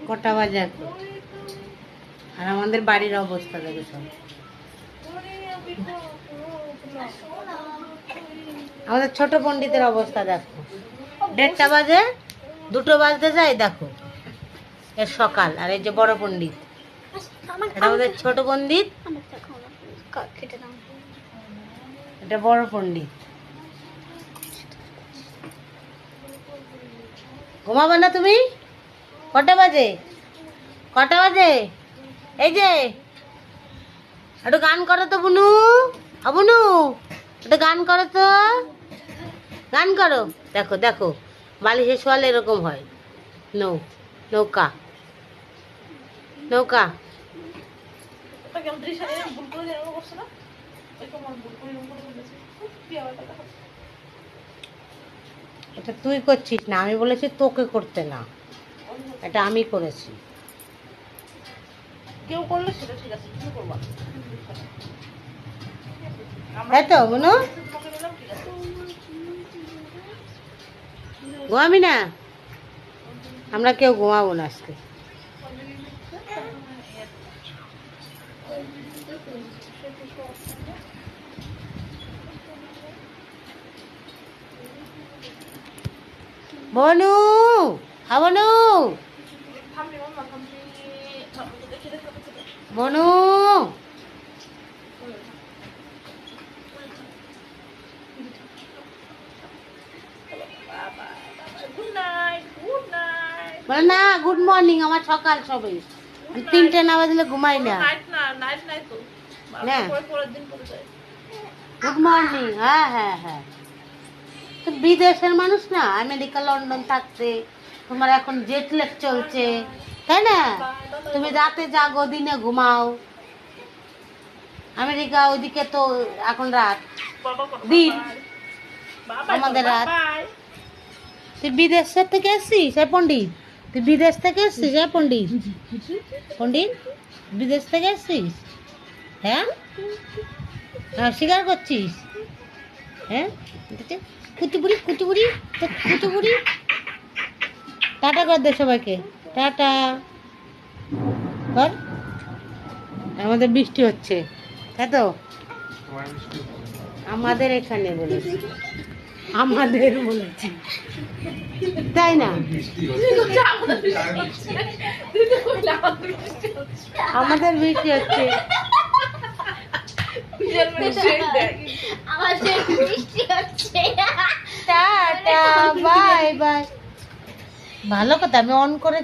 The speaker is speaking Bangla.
কটা বাজে এখন? আর আমাদের বাড়ির অবস্থা দেখো সব। আমাদের ছোট পণ্ডিতের অবস্থা দেখো, 1:30 বাজে, 2টো বাজতে যায় দেখো। এর সকাল। আর এই যে বড় পণ্ডিত, এটা আমাদের ছোট পণ্ডিত, এটা বড় পণ্ডিত। ঘুমাবে না তুমি? কটা বাজে? কটা বাজে? এই যে একটু গান করো তো বুনু। বুনু একটু গান করো তো, গান করো। দেখো দেখো, বালিশে শোয়ালে এরকম হয়। নৌকা নৌকা। এটা তুই করছিস না, আমি বলেছি তোকে করতে না, এটা আমি করেছি। কেউ করলে সেটা ঠিক আছে, তুমি করবা। তাই তো বুনু? ঘুমাবি না? আমরা কেউ ঘুমাবো না আজকে। বনু, বনু, বনু, বলে না গুড মর্নিং, আমার সকাল সবে, 3টে না বাজলে ঘুমাই না। Good morning. হ্যাঁ হ্যাঁ হ্যাঁ, তো বিদেশের মানুষ না, আমেরিকা লন্ডন থাকছে, তোমার এখন জেট ল্যাগ চলছে, তাই না? তুমি রাতে জাগো, দিনে ঘুমাও। আমেরিকা ওইদিকে তো এখন রাত, দিন, আমাদের রাত। তুই বিদেশ থেকে এসছিস পণ্ডিত? তুই বিদেশ থেকে এসছিস পণ্ডিত? পণ্ডিত বিদেশ থেকে এসছিস? হ্যাঁ, স্বীকার করছিস? হ্যাঁ, কুতুবুড়ি কুতুবুড়ি কুতুবুড়ি। টাটা কর দে সবাইকে, টাটা কর। আমাদের বৃষ্টি হচ্ছে, তাই তো? আমাদের এখানে বলেছি, আমাদের বলেছি, তাই না? আমাদের বৃষ্টি হচ্ছে, টাটা বাই বাই। ভালো কথা, আমি অন করে